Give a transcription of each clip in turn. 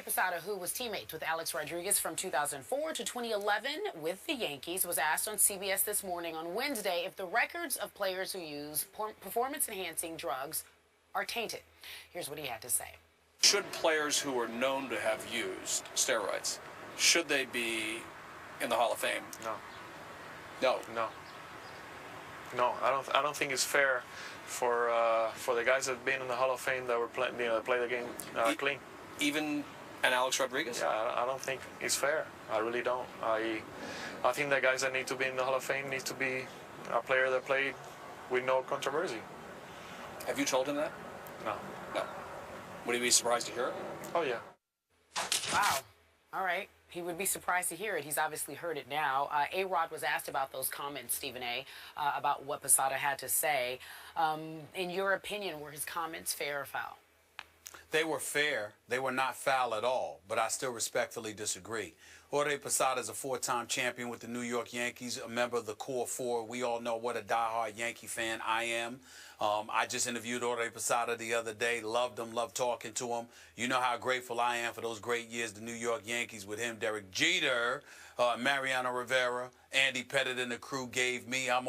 Posada, who was teammates with Alex Rodriguez from 2004 to 2011 with the Yankees, was asked on CBS This Morning on Wednesday if the records of players who use performance-enhancing drugs are tainted. Here's what he had to say. Should players who are known to have used steroids, should they be in the Hall of Fame? No. No. No. No, I don't think it's fair for the guys that have been in the Hall of Fame that were play the game clean. Even an Alex Rodriguez? Yeah, I don't think it's fair. I really don't. I think the guys that need to be in the Hall of Fame need to be a player that played with no controversy. Have you told him that? No. No. Would he be surprised to hear it? Oh, yeah. Wow. All right. He would be surprised to hear it. He's obviously heard it now. A-Rod was asked about those comments, Stephen A., about what Posada had to say. In your opinion, were his comments fair or foul? They were fair. They were not foul at all, but I still respectfully disagree. Jorge Posada is a four-time champion with the New York Yankees, a member of the Core Four. We all know what a diehard Yankee fan I am. I just interviewed Jorge Posada the other day, loved him, loved talking to him. You know how grateful I am for those great years, the New York Yankees with him, Derek Jeter, Mariano Rivera, Andy Pettit and the crew gave me. I'm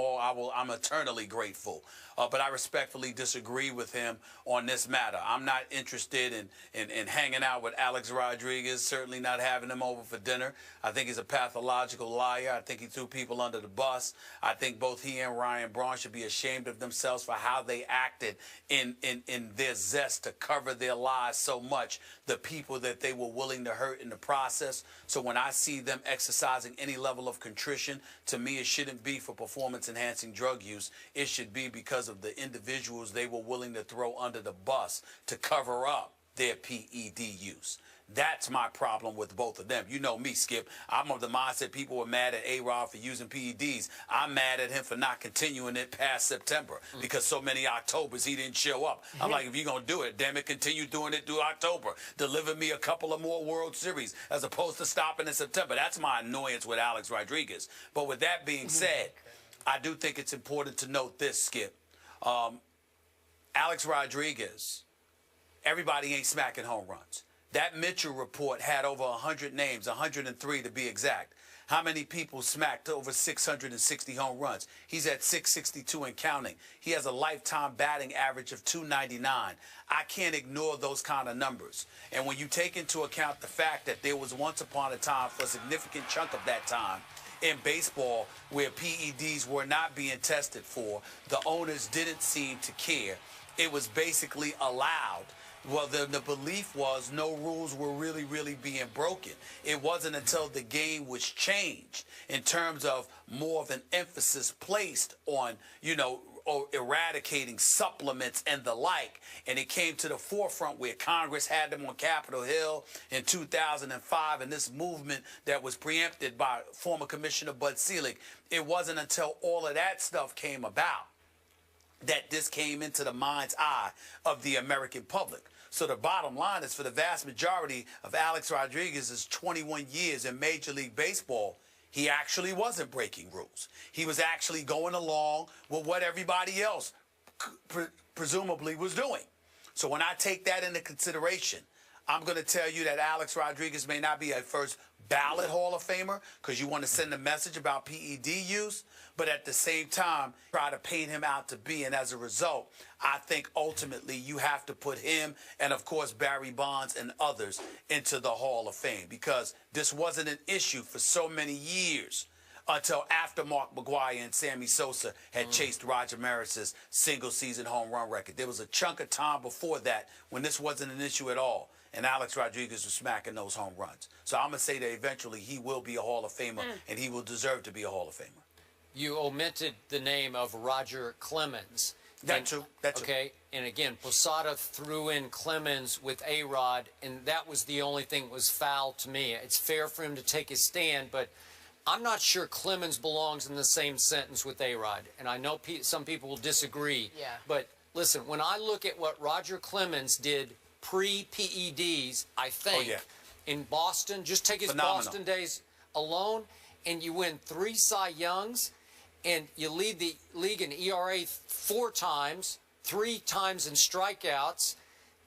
eternally grateful. But I respectfully disagree with him on this matter. I'm not interested in hanging out with Alex Rodriguez, certainly not having him over for dinner. I think he's a pathological liar. I think he threw people under the bus. I think both he and Ryan Braun should be ashamed of themselves for how they acted in their zest to cover their lies so much, the people that they were willing to hurt in the process. So when I see them exercising any level of contrition, to me it shouldn't be for performance-enhancing drug use. It should be because of the individuals they were willing to throw under the bus to cover up their PED use. That's my problem with both of them. You know me, Skip. I'm of the mindset people were mad at A-Rod for using PEDs. I'm mad at him for not continuing it past September because so many Octobers he didn't show up. I'm like, if you're going to do it, damn it, continue doing it through October. Deliver me a couple of more World Series as opposed to stopping in September. That's my annoyance with Alex Rodriguez. But with that being said, I do think it's important to note this, Skip. Alex Rodriguez, everybody ain't smacking home runs. That Mitchell report had over 100 names, 103 to be exact. How many people smacked over 660 home runs? He's at 662 and counting. He has a lifetime batting average of 299. I can't ignore those kind of numbers. And when you take into account the fact that there was once upon a time, for a significant chunk of that time, in baseball where PEDs were not being tested for, the owners didn't seem to care. It was basically allowed. Well, the belief was no rules were really being broken. It wasn't until the game was changed in terms of more of an emphasis placed on, or eradicating supplements and the like. And it came to the forefront where Congress had them on Capitol Hill in 2005, and this movement that was preempted by former Commissioner Bud Selig. It wasn't until all of that stuff came about that this came into the mind's eye of the American public. So the bottom line is, for the vast majority of Alex Rodriguez's 21 years in Major League Baseball, he actually wasn't breaking rules. He was actually going along with what everybody else presumably was doing. So when I take that into consideration, I'm going to tell you that Alex Rodriguez may not be a first ballot Hall of Famer because you want to send a message about PED use, but at the same time, try to paint him out to be. And as a result, I think ultimately you have to put him and, of course, Barry Bonds and others into the Hall of Fame because this wasn't an issue for so many years until after Mark McGwire and Sammy Sosa had chased Roger Maris's single-season home run record. There was a chunk of time before that when this wasn't an issue at all, and Alex Rodriguez was smacking those home runs. So I'm going to say that eventually he will be a Hall of Famer, and he will deserve to be a Hall of Famer. You omitted the name of Roger Clemens. That's true. Okay, and again, Posada threw in Clemens with A-Rod, and that was the only thing that was foul to me. It's fair for him to take his stand, but I'm not sure Clemens belongs in the same sentence with A-Rod, and I know some people will disagree. Yeah. But listen, when I look at what Roger Clemens did pre-PEDs, I think, in Boston, just take his Boston days alone, and you win 3 Cy Youngs, and you lead the league in ERA 4 times, 3 times in strikeouts,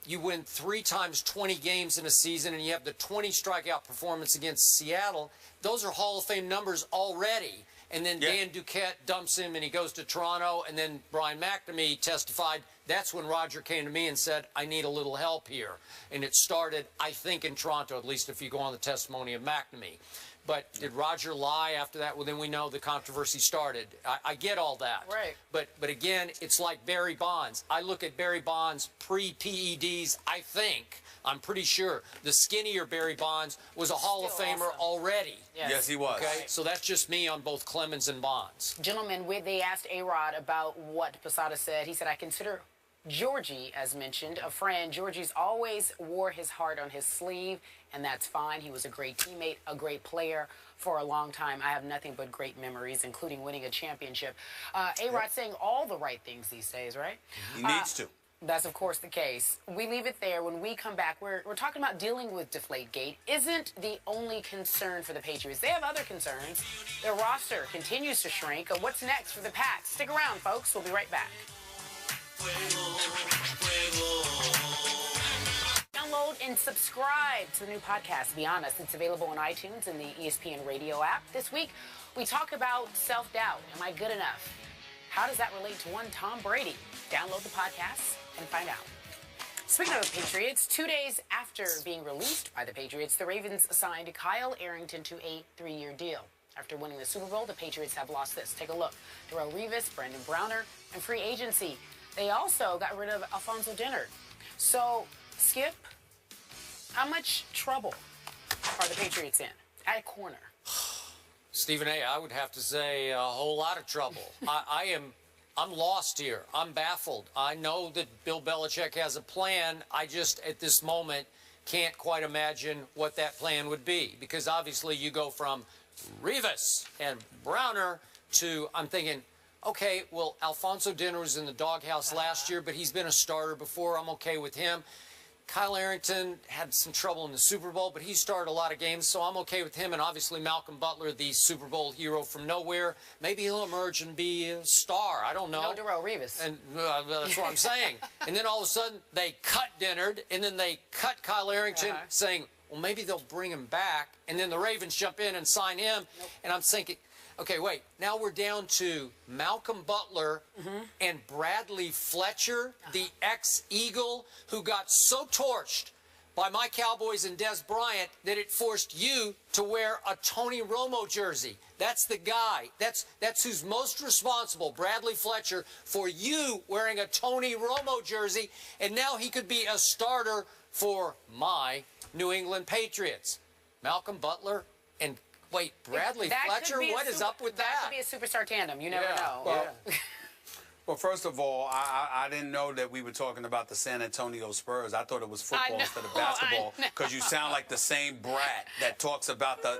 you win 3 times 20 games in a season, and you have the 20 strikeout performance against Seattle. Those are Hall of Fame numbers already. And then Dan Duquette dumps him, and he goes to Toronto. And then Brian McNamee testified. That's when Roger came to me and said, I need a little help here. And it started, I think, in Toronto, at least if you go on the testimony of McNamee. But did Roger lie after that? Well, then we know the controversy started. I get all that. Right. But again, it's like Barry Bonds. I look at Barry Bonds pre-PEDs, I'm pretty sure the skinnier Barry Bonds was a Hall of Famer already. Yes, he was. Okay, so that's just me on both Clemens and Bonds. Gentlemen, they asked A-Rod about what Posada said. He said, I consider Georgie, as mentioned, a friend. Georgie's always wore his heart on his sleeve, and that's fine. He was a great teammate, a great player for a long time. I have nothing but great memories, including winning a championship. A-Rod saying all the right things these days, right? He needs to. That's, of course, the case. We leave it there. When we come back, we're talking about dealing with Deflategate. Isn't the only concern for the Patriots. They have other concerns. Their roster continues to shrink. What's next for the Pats? Stick around, folks. We'll be right back. Download and subscribe to the new podcast, Be Honest. It's available on iTunes and the ESPN Radio app. This week, we talk about self-doubt. Am I good enough? How does that relate to one Tom Brady? Download the podcast and find out. Speaking of the Patriots, 2 days after being released by the Patriots, the Ravens signed Kyle Arrington to a 3-year deal. After winning the Super Bowl, the Patriots have lost this. Take a look. Darrelle Revis, Brandon Browner, and free agency. They also got rid of Alfonso Dennard. So, Skip, how much trouble are the Patriots in at corner? Stephen A., I would have to say a whole lot of trouble. I'm lost here. I'm baffled. I know that Bill Belichick has a plan. I just, at this moment, can't quite imagine what that plan would be. Because obviously you go from Revis and Browner to, I'm thinking, okay, well, Alfonso Dennard was in the doghouse last year, but he's been a starter before. I'm okay with him. Kyle Arrington had some trouble in the Super Bowl, but he started a lot of games, so I'm okay with him. And obviously Malcolm Butler, the Super Bowl hero from nowhere. Maybe he'll emerge and be a star. I don't know. No Darrelle Revis. And that's what I'm saying. And then all of a sudden, they cut Dennard, and then they cut Kyle Arrington, saying, well, maybe they'll bring him back. And then the Ravens jump in and sign him. And I'm thinking, okay, wait, now we're down to Malcolm Butler and Bradley Fletcher, the ex-Eagle, who got so torched by my Cowboys and Des Bryant that it forced you to wear a Tony Romo jersey. That's the guy. That's who's most responsible, Bradley Fletcher, for you wearing a Tony Romo jersey, and now he could be a starter for my New England Patriots. Malcolm Butler and wait, Bradley Fletcher? What is up with that? That could be a superstar tandem. You never know. Well, well, first of all, I didn't know that we were talking about the San Antonio Spurs. I thought it was football instead of basketball because you sound like the same brat that talks about the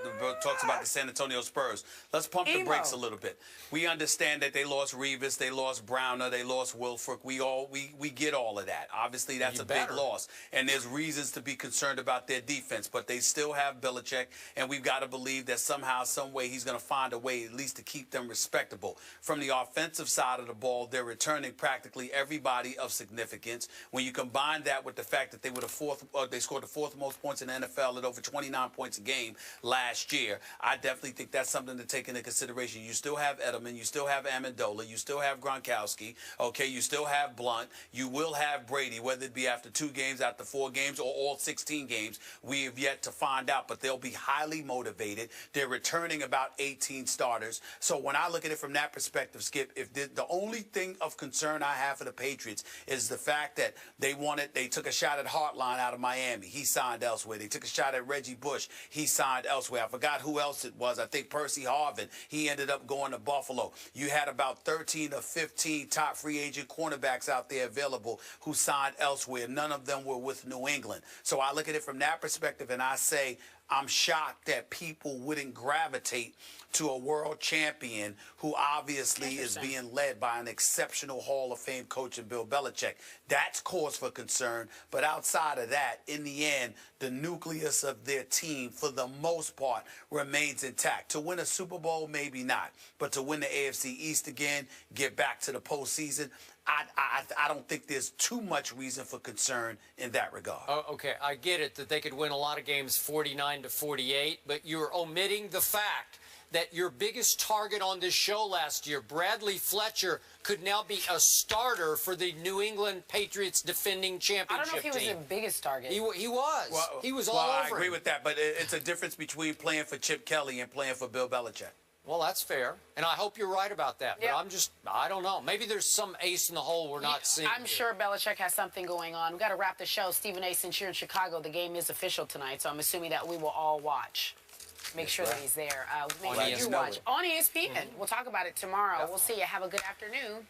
San Antonio Spurs. Let's pump the brakes a little bit. We understand that they lost Revis, they lost Browner, they lost Wilfork. We get all of that. Obviously, that's a big loss, and there's reasons to be concerned about their defense. But they still have Belichick, and we've got to believe that somehow, some way, he's going to find a way at least to keep them respectable. From the offensive side of the ball, they're returning practically everybody of significance. When you combine that with the fact that they were they scored the 4th most points in the NFL at over 29 points a game last year, I definitely think that's something to take into consideration. You still have Edelman, you still have Amendola, you still have Gronkowski, okay, you still have Blunt, you will have Brady, whether it be after 2 games, after 4 games, or all 16 games. We have yet to find out, but they'll be highly motivated. They're returning about 18 starters. So when I look at it from that perspective, Skip, if the only thing of concern I have for the Patriots is the fact that they took a shot at Hartline out of Miami. He signed elsewhere. They took a shot at Reggie Bush. He signed elsewhere. I forgot who else it was. I think Percy Harvin. He ended up going to Buffalo. You had about 13 or 15 top free agent cornerbacks out there available who signed elsewhere. None of them were with New England. So I look at it from that perspective, and I say I'm shocked that people wouldn't gravitate to a world champion who obviously is being led by an exceptional Hall of Fame coach in Bill Belichick. That's cause for concern. But outside of that, in the end, the nucleus of their team, for the most part, remains intact. To win a Super Bowl, maybe not. But to win the AFC East again, get back to the postseason, I don't think there's too much reason for concern in that regard. Oh, okay, I get it that they could win a lot of games 49-48, but you're omitting the fact that your biggest target on this show last year, Bradley Fletcher, could now be a starter for the New England Patriots defending championship I don't know if he was the biggest target. He was. Well, he was well, all over I agree him. with that, but it's a difference between playing for Chip Kelly and playing for Bill Belichick. Well, that's fair, and I hope you're right about that. But Yep. I don't know. Maybe there's some ace in the hole we're not seeing. I'm sure Belichick has something going on. We've got to wrap the show. Stephen A., since you're in Chicago, the game is official tonight, so I'm assuming that we will all watch. Make sure that he's there. Make sure you watch. On ESPN. We'll talk about it tomorrow. We'll see you. Have a good afternoon.